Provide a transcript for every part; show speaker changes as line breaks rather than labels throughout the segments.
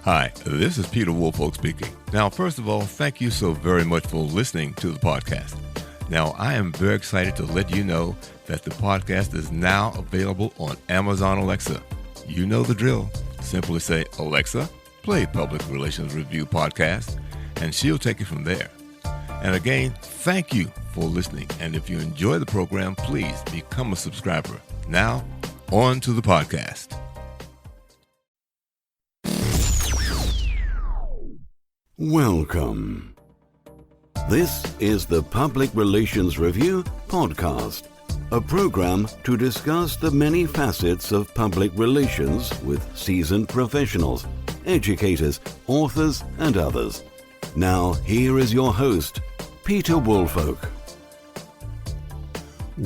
Hi, this is Peter Woolfolk speaking. Now, first of all, thank you so very much for listening to the podcast. Now, I am very excited to let you know that the podcast is now available on Amazon Alexa. You know the drill. Simply say, Alexa, play Public Relations Review Podcast, and she'll take it from there. And again, thank you for listening. And if you enjoy the program, please become a subscriber. Now, on to the podcast.
Welcome. This is the Public Relations Review Podcast, a program to discuss the many facets of public relations with seasoned professionals, educators, authors, and others. Now, here is your host, Peter Woolfolk.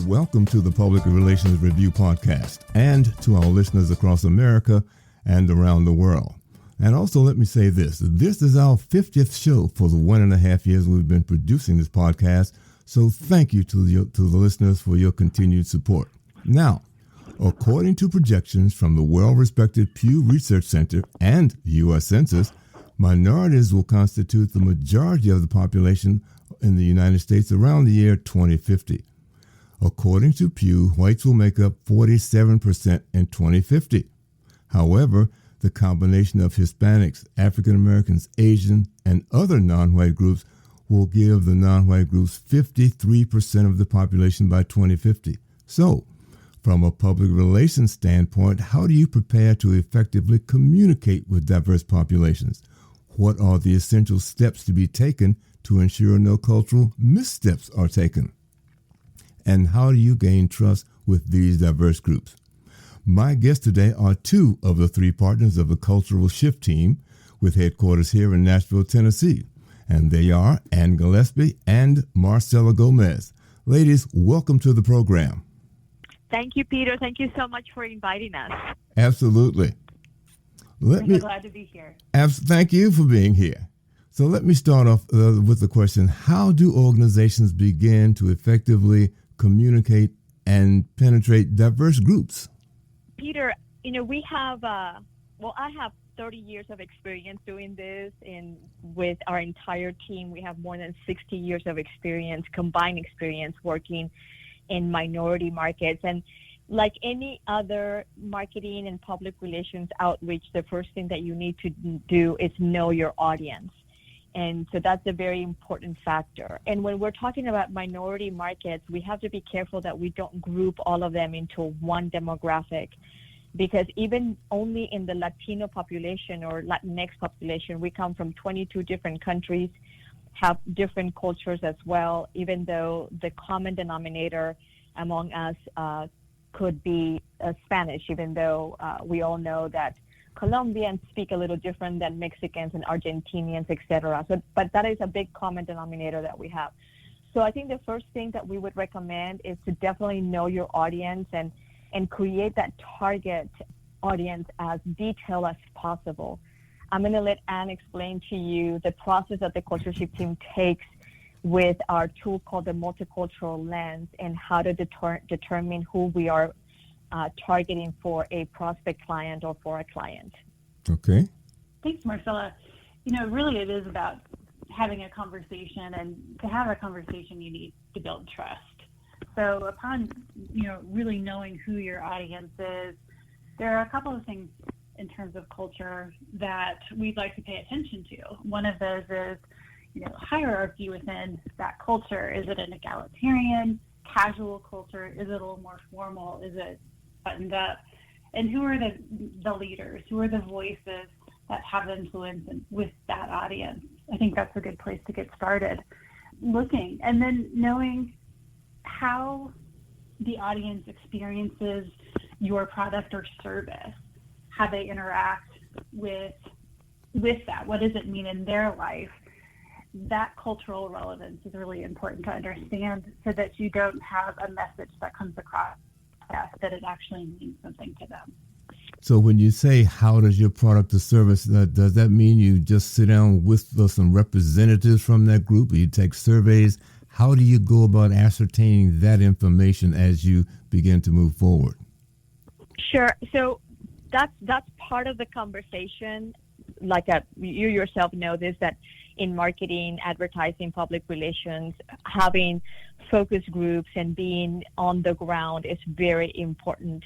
Welcome to the Public Relations Review Podcast and to our listeners across America and around the world. And also let me say this is our 50th show for the 1.5 years we've been producing this podcast. So thank you to the listeners for your continued support. Now, according to projections from the well-respected Pew Research Center and U.S. Census, minorities will constitute the majority of the population in the United States around the year 2050. According to Pew, whites will make up 47% in 2050. However, the combination of Hispanics, African Americans, Asian, and other non-white groups will give the non-white groups 53% of the population by 2050. So, from a public relations standpoint, how do you prepare to effectively communicate with diverse populations? What are the essential steps to be taken to ensure no cultural missteps are taken? And how do you gain trust with these diverse groups? My guests today are two of the three partners of the Cultural Shift Team with headquarters here in Nashville, Tennessee. And they are Ann Gillespie and Marcela Gomez. Ladies, welcome to the program.
Thank you, Peter. Thank you so much for inviting us.
Absolutely.
I'm glad to be here.
Thank you for being here. So let me start off with the question, how do organizations begin to effectively communicate and penetrate diverse groups?
Peter, we have, I have 30 years of experience doing this, and with our entire team, we have more than 60 years of experience, combined experience working in minority markets. And like any other marketing and public relations outreach, the first thing that you need to do is know your audience. And so that's a very important factor. And when we're talking about minority markets, we have to be careful that we don't group all of them into one demographic, because even only in the Latino population or Latinx population, we come from 22 different countries, have different cultures as well, even though the common denominator among us could be Spanish, even though we all know that Colombians speak a little different than Mexicans and Argentinians, etc. So, but that is a big common denominator that we have. So I think the first thing that we would recommend is to definitely know your audience and create that target audience as detailed as possible. I'm going to let Ann explain to you the process that the Culture Shift team takes with our tool called the multicultural lens and how to determine who we are targeting for a prospect client or for a client.
Okay.
Thanks, Marcela. Really it is about having a conversation, and to have a conversation, you need to build trust. So upon, really knowing who your audience is, there are a couple of things in terms of culture that we'd like to pay attention to. One of those is, hierarchy within that culture. Is it an egalitarian, casual culture? Is it a little more formal? Is it buttoned up? And who are the leaders? Who are the voices that have influence with that audience? I think that's a good place to get started. Looking and then knowing how the audience experiences your product or service, how they interact with that. What does it mean in their life? That cultural relevance is really important to understand, so that you don't have a message that comes across that it actually means something to them.
So when you say, how does your product or service, does that mean you just sit down with some representatives from that group, or you take surveys? How do you go about ascertaining that information as you begin to move forward?
Sure. So that's part of the conversation. you yourself know this, that in marketing, advertising, public relations, having focus groups and being on the ground is very important,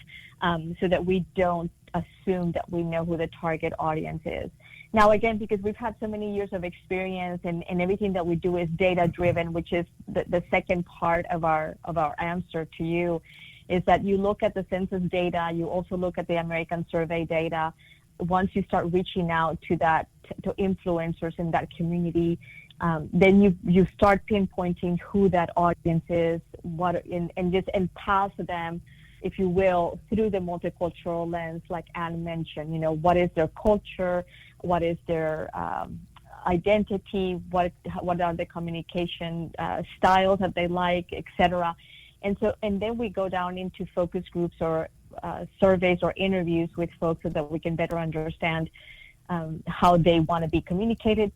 so that we don't assume that we know who the target audience is. Now, again, because we've had so many years of experience and everything that we do is data driven, which is the second part of our answer to you, is that you look at the census data, you also look at the American survey data. Once you start reaching out to influencers in that community, then you start pinpointing who that audience is, and pass them, if you will, through the multicultural lens, like Anne mentioned. What is their culture? What is their identity? What are the communication styles that they like, etc. And then we go down into focus groups or surveys or interviews with folks so that we can better understand how they want to be communicated.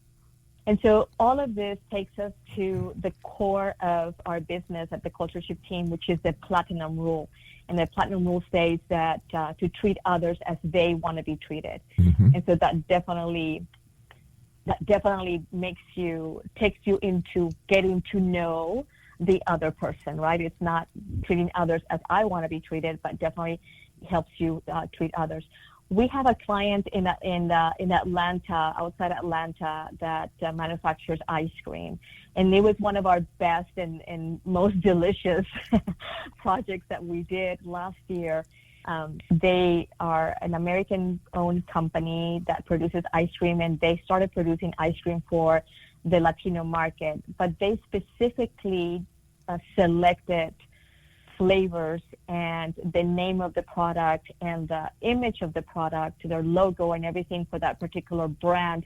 And so all of this takes us to the core of our business at the Culture Shift team, which is the Platinum Rule. And the Platinum Rule states that to treat others as they want to be treated. Mm-hmm. And so that definitely takes you into getting to know the other person, right? It's not treating others as I want to be treated, but definitely helps you treat others. We have a client in Atlanta, outside Atlanta, that manufactures ice cream, and it was one of our best and most delicious projects that we did last year. They are an American-owned company that produces ice cream, and they started producing ice cream for the Latino market, but they specifically selected flavors and the name of the product and the image of the product, their logo and everything for that particular brand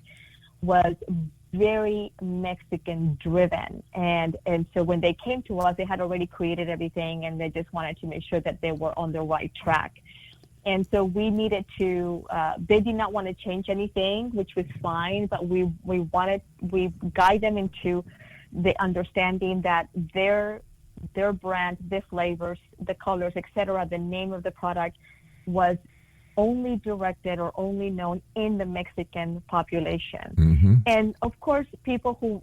was very Mexican driven. And so when they came to us, they had already created everything, and they just wanted to make sure that they were on the right track. And so we needed to, they did not want to change anything, which was fine, but we guide them into the understanding that their brand, the flavors, the colors, etc., the name of the product was only directed or only known in the Mexican population. Mm-hmm. And of course, people who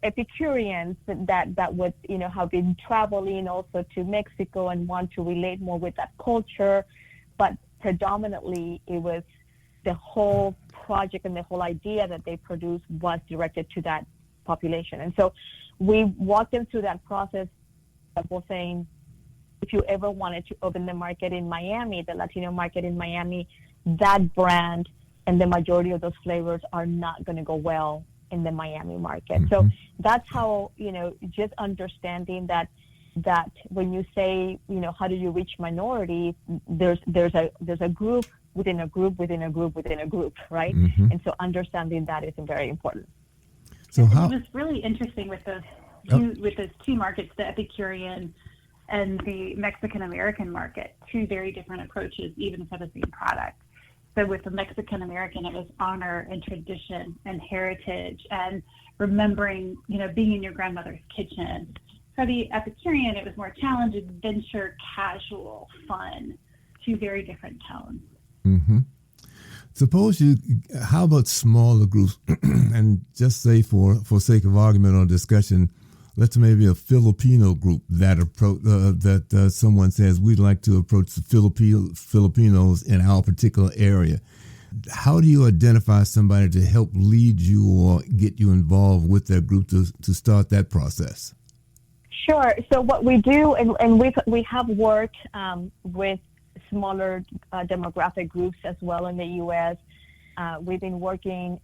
Epicureans that would, have been traveling also to Mexico and want to relate more with that culture, but predominantly it was the whole project and the whole idea that they produced was directed to that population. And so we walked them through that process of saying, if you ever wanted to open the market in Miami, the Latino market in Miami, that brand and the majority of those flavors are not going to go well in the Miami market. Mm-hmm. So that's how, just understanding that when you say, how do you reach minorities, there's a group within a group within a group within a group, right? Mm-hmm. And so understanding that is very important.
So it was really interesting with those two markets, the Epicurean and the Mexican American market, two very different approaches, even for the same product. So with the Mexican American, it was honor and tradition and heritage and remembering, being in your grandmother's kitchen. For the Epicurean, it was more challenge, adventure, casual, fun, two very different tones.
Mm-hmm. How about smaller groups? And just say for sake of argument or discussion, let's maybe a Filipino group that someone says we'd like to approach the Filipinos in our particular area. How do you identify somebody to help lead you or get you involved with that group to start that process?
Sure. So what we do, and we have worked with smaller demographic groups as well in the U.S. We've been working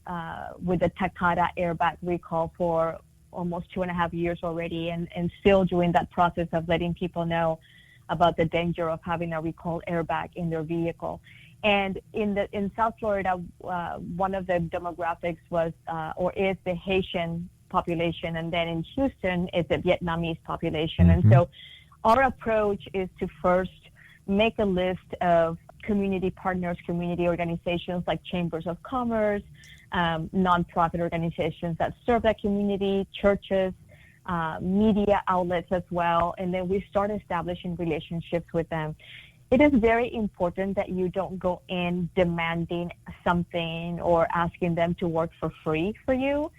with the Takata airbag recall for almost 2.5 years already, and still doing that process of letting people know about the danger of having a recall airbag in their vehicle. And in South Florida, one of the demographics was or is the Haitian population, and then in Houston is the Vietnamese population. Mm-hmm. And so our approach is to first make a list of community partners, community organizations like chambers of commerce, nonprofit organizations that serve that community, churches, media outlets as well. And then we start establishing relationships with them. It is very important that you don't go in demanding something or asking them to work for free for you.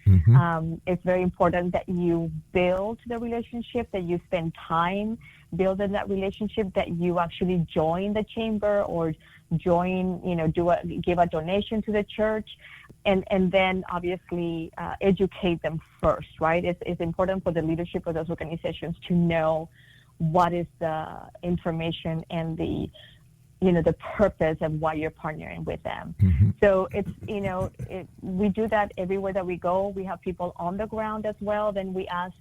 It's very important that you build the relationship, that you spend time building that relationship, that you actually join the chamber or join, give a donation to the church, and then obviously educate them first, right? It's important for the leadership of those organizations to know what is the information and the purpose of why you're partnering with them. So it's, we do that everywhere that we go. We have people on the ground as well. Then we ask,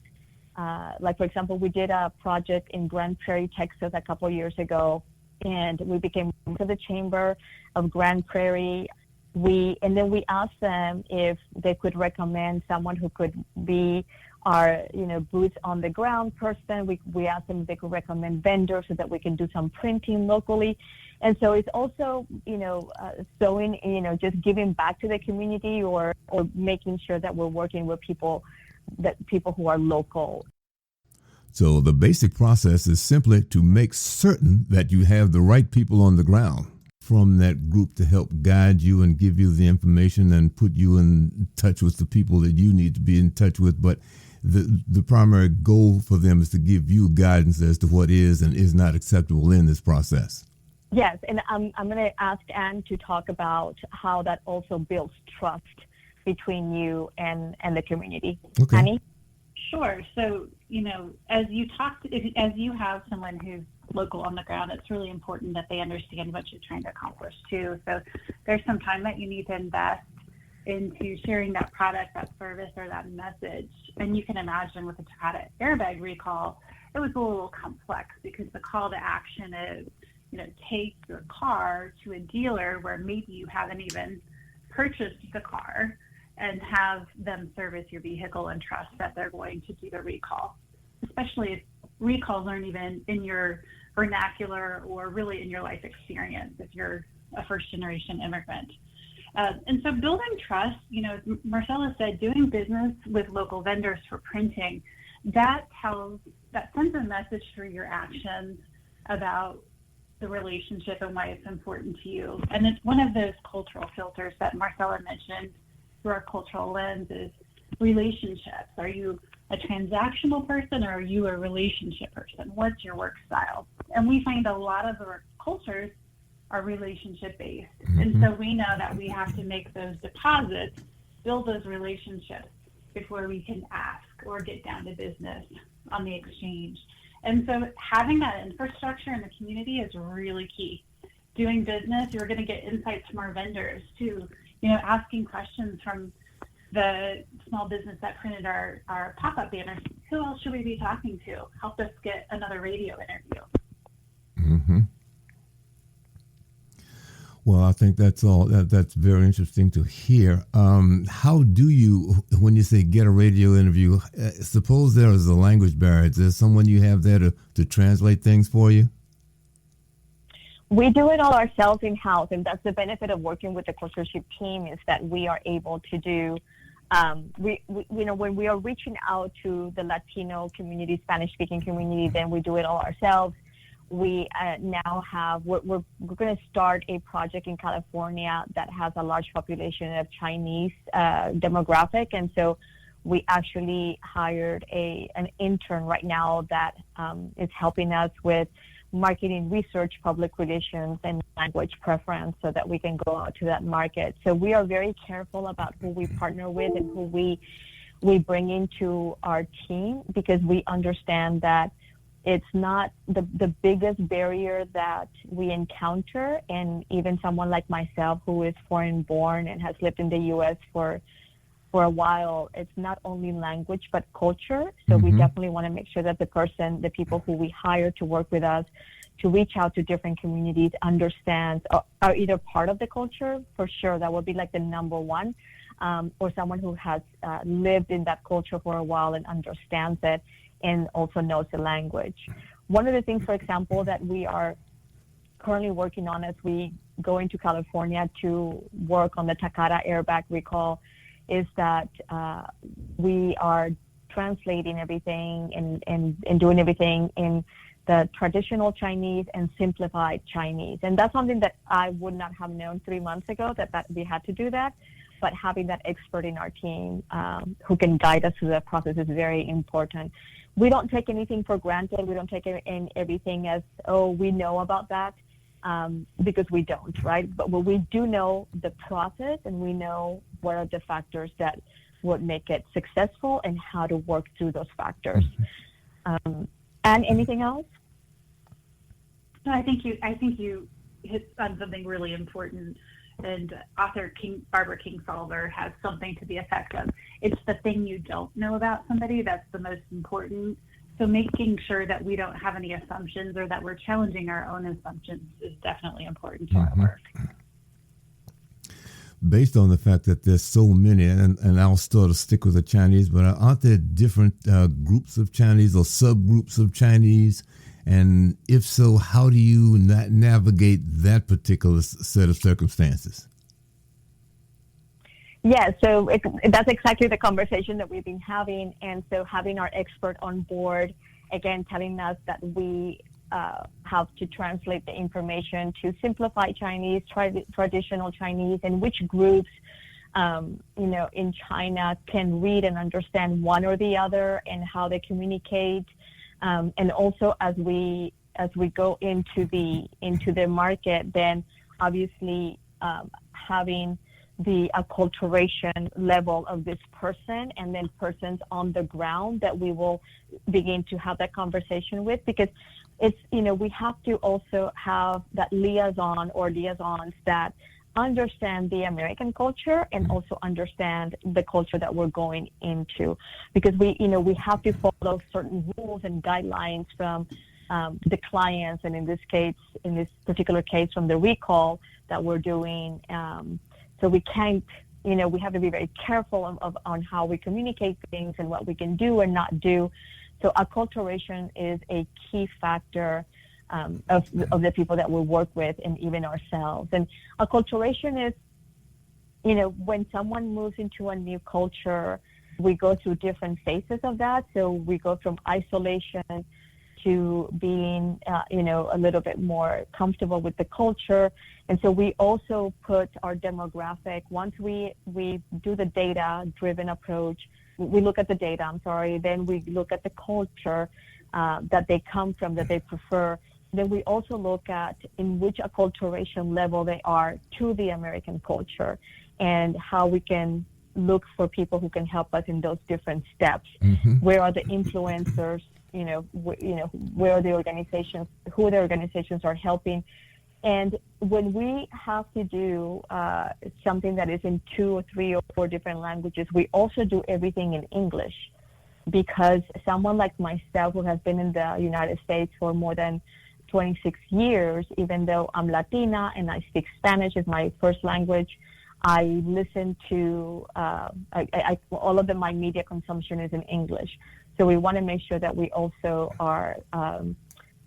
like, for example, we did a project in Grand Prairie, Texas a couple years ago, and we became to the Chamber of Grand Prairie. And then we asked them if they could recommend someone who could be our, boots on the ground person. We asked them if they could recommend vendors so that we can do some printing locally. And so it's also, sowing, just giving back to the community or making sure that we're working with people who are local.
So the basic process is simply to make certain that you have the right people on the ground from that group to help guide you and give you the information and put you in touch with the people that you need to be in touch with. But the primary goal for them is to give you guidance as to what is and is not acceptable in this process.
Yes, and I'm going to ask Anne to talk about how that also builds trust between you and the community.
Okay.
Annie?
Sure. So, as you have someone who's local on the ground, it's really important that they understand what you're trying to accomplish too. So there's some time that you need to invest into sharing that product, that service, or that message. And you can imagine with the Takata airbag recall, it was a little complex because the call to action is, take your car to a dealer where maybe you haven't even purchased the car and have them service your vehicle and trust that they're going to do the recall, especially if recalls aren't even in your vernacular or really in your life experience if you're a first generation immigrant. And so building trust, as Marcella said, doing business with local vendors for printing, that sends a message through your actions about the relationship and why it's important to you. And it's one of those cultural filters that Marcella mentioned through our cultural lens is relationships. Are you a transactional person or are you a relationship person? What's your work style? And we find a lot of our cultures are relationship based. And so we know that we have to make those deposits, build those relationships before we can ask or get down to business on the exchange. And so having that infrastructure in the community is really key. Doing business, you're going to get insights from our vendors too, asking questions from the small business that printed our pop-up banners. Who else should we be talking to? Help us get another radio interview.
Well, I think that's very interesting to hear. How do you, when you say get a radio interview, suppose there is a language barrier. Is there someone you have there to translate things for you?
We do it all ourselves in-house, and that's the benefit of working with the cultureship team is that we are able to do, when we are reaching out to the Latino community, Spanish-speaking community, then we do it all ourselves. We now we're going to start a project in California that has a large population of Chinese demographic. And so we actually hired an intern right now that is helping us with marketing research, public relations, and language preference so that we can go out to that market. So we are very careful about who we partner with and who we bring into our team because we understand that it's not the biggest barrier that we encounter, and even someone like myself who is foreign born and has lived in the U.S. for a while, it's not only language but culture. So we definitely want to make sure that the people who we hire to work with us to reach out to different communities understands are either part of the culture, for sure, that would be like the number one, or someone who has lived in that culture for a while and understands it and also knows the language. One of the things, for example, that we are currently working on as we go into California to work on the Takata airbag recall is that we are translating everything and doing everything in the traditional Chinese and simplified Chinese. And that's something that I would not have known 3 months ago, that we had to do that. But having that expert in our team who can guide us through that process is very important. We don't take anything for granted. We don't take everything as, oh, we know about that, because we don't, right? But we do know the process, and we know what are the factors that would make it successful and how to work through those factors. And anything else?
No, I think you hit on something really important. And author Barbara Kingsolver has something to the effect of, it's the thing you don't know about somebody that's the most important. So making sure that we don't have any assumptions, or that we're challenging our own assumptions, is definitely important to our work.
Based on the fact that there's so many, and I'll sort of stick with the Chinese, but aren't there different groups of Chinese or subgroups of Chinese? And if so, how do you navigate that particular set of circumstances?
Yeah, so that's exactly the conversation that we've been having. And so having our expert on board, again, telling us that we have to translate the information to simplified Chinese, traditional Chinese, and which groups, in China can read and understand one or the other, and how they communicate. And also as we go into the market, then obviously having the acculturation level of this person, and then persons on the ground that we will begin to have that conversation with, because it's, we have to also have that liaison or liaisons that understand the American culture and also understand the culture that we're going into, because we have to follow certain rules and guidelines from the clients, and in this particular case, from the recall that we're doing. So we can't, we have to be very careful on how we communicate things and what we can do and not do. So acculturation is a key factor of the people that we work with, and even ourselves. And acculturation is, when someone moves into a new culture, we go through different phases of that. So we go from isolation to being, a little bit more comfortable with the culture. And so we also put our demographic, once we do the data-driven approach, we look at the data, then we look at the culture that they come from, that they prefer. Then we also look at in which acculturation level they are to the American culture, and how we can look for people who can help us in those different steps. Where are the influencers? Where are the organizations? Who the organizations are helping? And when we have to do something that is in 2 or 3 or 4 different languages, we also do everything in English, because someone like myself, who has been in the United States for more than 26 years, even though I'm Latina and I speak Spanish as my first language, I listen to all of my media consumption is in English. So we want to make sure that we also are,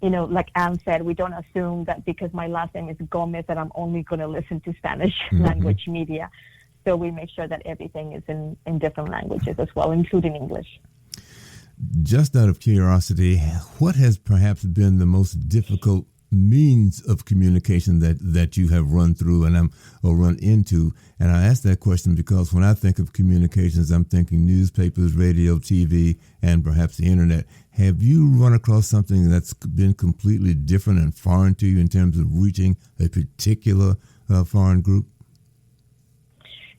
like Anne said, we don't assume that because my last name is Gomez that I'm only going to listen to Spanish language media. So we make sure that everything is in different languages as well, including English.
Just out of curiosity, what has perhaps been the most difficult means of communication that you have run through or run into? And I ask that question because when I think of communications, I'm thinking newspapers, radio, TV, and perhaps the internet. Have you run across something that's been completely different and foreign to you in terms of reaching a particular foreign group?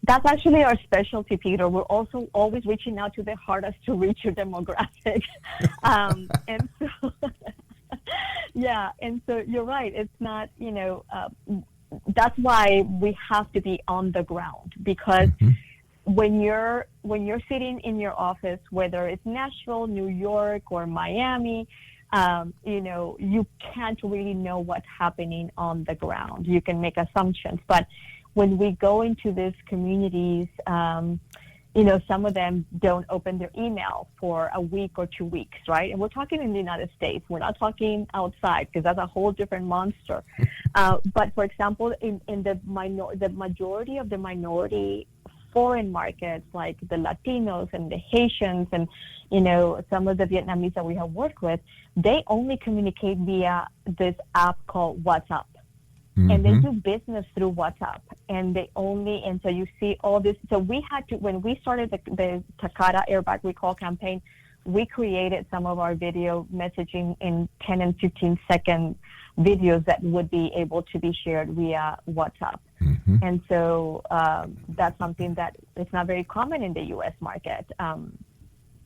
That's actually our specialty, Peter. We're also always reaching out to the hardest to reach your demographic. And so, yeah, and so you're right. It's not, that's why we have to be on the ground, because when you're sitting in your office, whether it's Nashville, New York, or Miami, you can't really know what's happening on the ground. You can make assumptions, but when we go into these communities, some of them don't open their email for a week or 2 weeks, right? And we're talking in the United States. We're not talking outside, because that's a whole different monster. But for example, in the majority of the minority foreign markets like the Latinos and the Haitians and, some of the Vietnamese that we have worked with, they only communicate via this app called WhatsApp. And they do business through WhatsApp, and so you see all this. So we had to, when we started the Takata Airbag Recall campaign, we created some of our video messaging in 10 and 15 second videos that would be able to be shared via WhatsApp. And so that's something that is not very common in the U.S. market,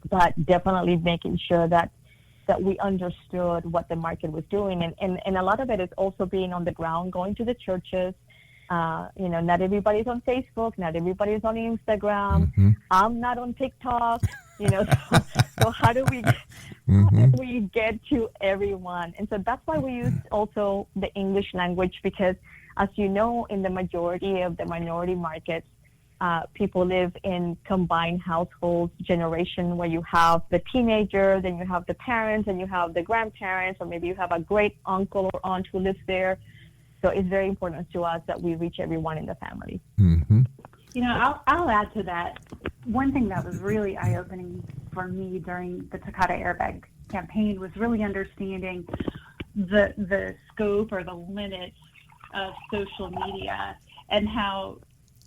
but definitely making sure that we understood what the market was doing. And a lot of it is also being on the ground, going to the churches. Not everybody's on Facebook, not everybody's on Instagram. I'm not on TikTok, so how do we get to everyone? And so that's why we use also the English language, because as you know, in the majority of the minority markets, people live in combined households generation, where you have the teenager, then you have the parents, and you have the grandparents, or maybe you have a great uncle or aunt who lives there. So it's very important to us that we reach everyone in the family.
I'll add to that. One thing that was really eye-opening for me during the Takata Airbag campaign was really understanding the scope or the limits of social media, and how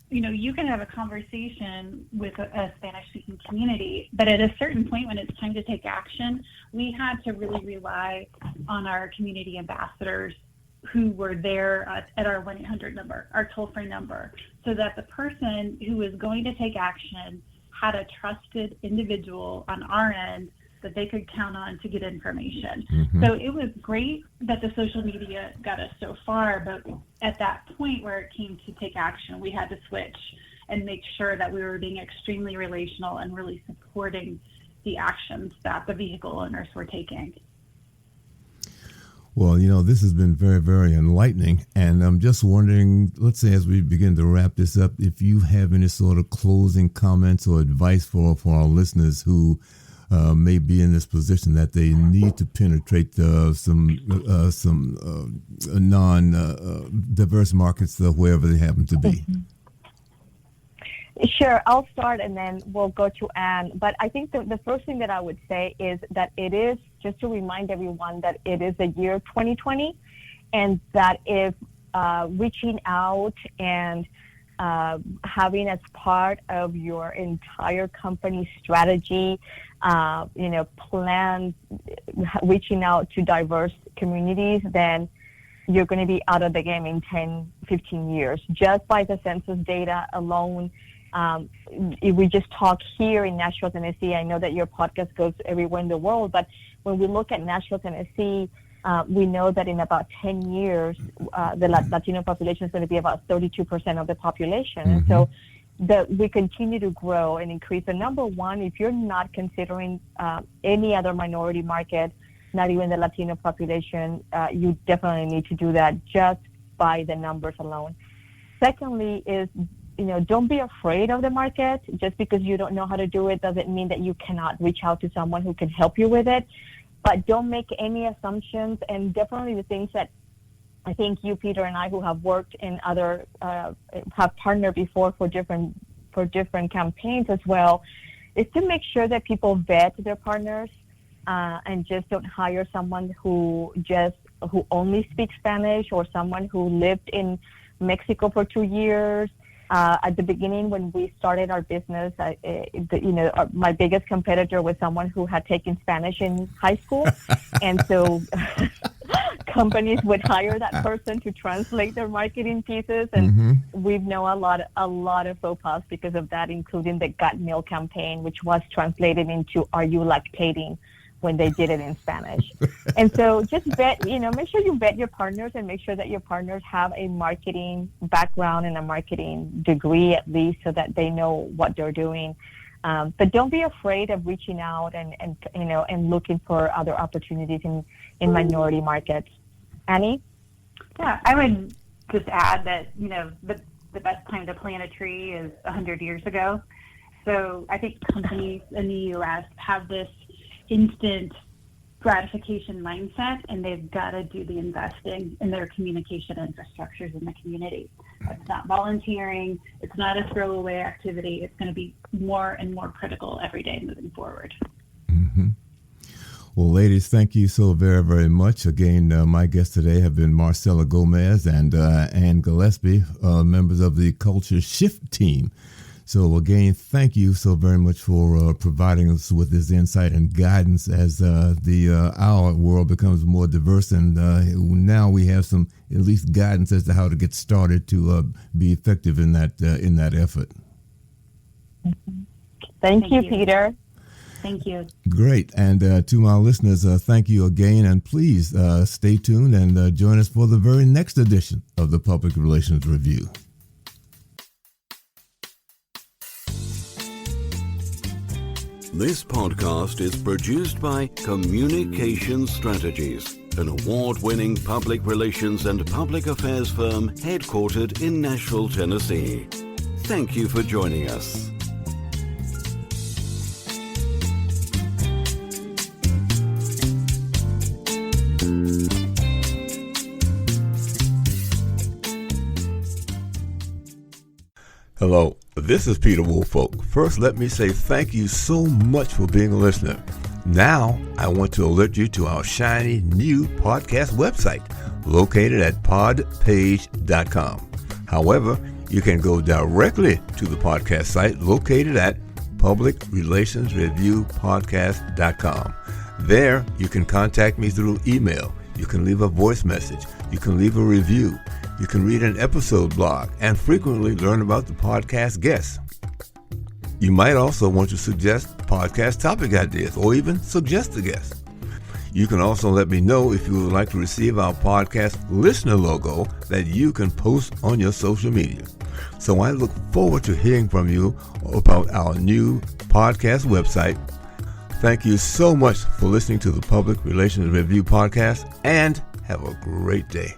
you can have a conversation with a Spanish-speaking community, but at a certain point when it's time to take action, we had to really rely on our community ambassadors who were there at our 1-800 number, our toll-free number, so that the person who was going to take action had a trusted individual on our end that they could count on to get information. So it was great that the social media got us so far, but at that point where it came to take action, we had to switch and make sure that we were being extremely relational and really supporting the actions that the vehicle owners were taking.
Well, this has been very, very enlightening. And I'm just wondering, let's say as we begin to wrap this up, if you have any sort of closing comments or advice for our listeners who may be in this position that they need to penetrate some non-diverse markets wherever they happen to be.
Sure, I'll start and then we'll go to Anne. But I think the first thing that I would say is that it is, just to remind everyone, that it is the year 2020, and that if reaching out and having as part of your entire company strategy, plan reaching out to diverse communities, then you're going to be out of the game in 10, 15 years. Just by the census data alone, if we just talk here in Nashville, Tennessee, I know that your podcast goes everywhere in the world, but when we look at Nashville, Tennessee, we know that in about 10 years, the Latino population is going to be about 32% of the population. And so we continue to grow and increase. And number one, if you're not considering any other minority market, not even the Latino population, you definitely need to do that just by the numbers alone. Secondly is, don't be afraid of the market. Just because you don't know how to do it doesn't mean that you cannot reach out to someone who can help you with it. But don't make any assumptions. And definitely the things that I think you, Peter, and I, who have worked in other, have partnered before for different campaigns as well, is to make sure that people vet their partners and just don't hire someone who only speaks Spanish, or someone who lived in Mexico for 2 years. At the beginning, when we started our business, my biggest competitor was someone who had taken Spanish in high school, and so companies would hire that person to translate their marketing pieces, and we've known a lot of faux pas because of that, including the Got Milk campaign, which was translated into "Are you lactating?" when they did it in Spanish. And so just make sure you vet your partners, and make sure that your partners have a marketing background and a marketing degree at least, so that they know what they're doing. But don't be afraid of reaching out and looking for other opportunities in minority markets. Annie?
Yeah, I would just add that, the best time to plant a tree is 100 years ago. So I think companies in the U.S. have this instant gratification mindset, and they've got to do the investing in their communication infrastructures in the community. It's not volunteering. It's not a throwaway activity. It's going to be more and more critical every day moving forward.
Mm-hmm. Well, ladies, thank you so very, very much. Again, my guests today have been Marcela Gomez and Ann Gillespie, members of the Culture Shift team. So again, thank you so very much for providing us with this insight and guidance as our world becomes more diverse, and now we have some at least guidance as to how to get started to be effective in that effort.
Thank you, Peter.
Thank you.
Great. And to my listeners, thank you again. And please stay tuned and join us for the very next edition of the Public Relations Review.
This podcast is produced by Communication Strategies, an award-winning public relations and public affairs firm headquartered in Nashville, Tennessee. Thank you for joining us.
Hello, this is Peter Woolfolk. First, let me say thank you so much for being a listener. Now, I want to alert you to our shiny new podcast website located at podpage.com. However, you can go directly to the podcast site located at publicrelationsreviewpodcast.com. There, you can contact me through email. You can leave a voice message. You can leave a review. You can read an episode blog and frequently learn about the podcast guests. You might also want to suggest podcast topic ideas or even suggest a guest. You can also let me know if you would like to receive our podcast listener logo that you can post on your social media. So I look forward to hearing from you about our new podcast website. Thank you so much for listening to the Public Relations Review podcast, and have a great day.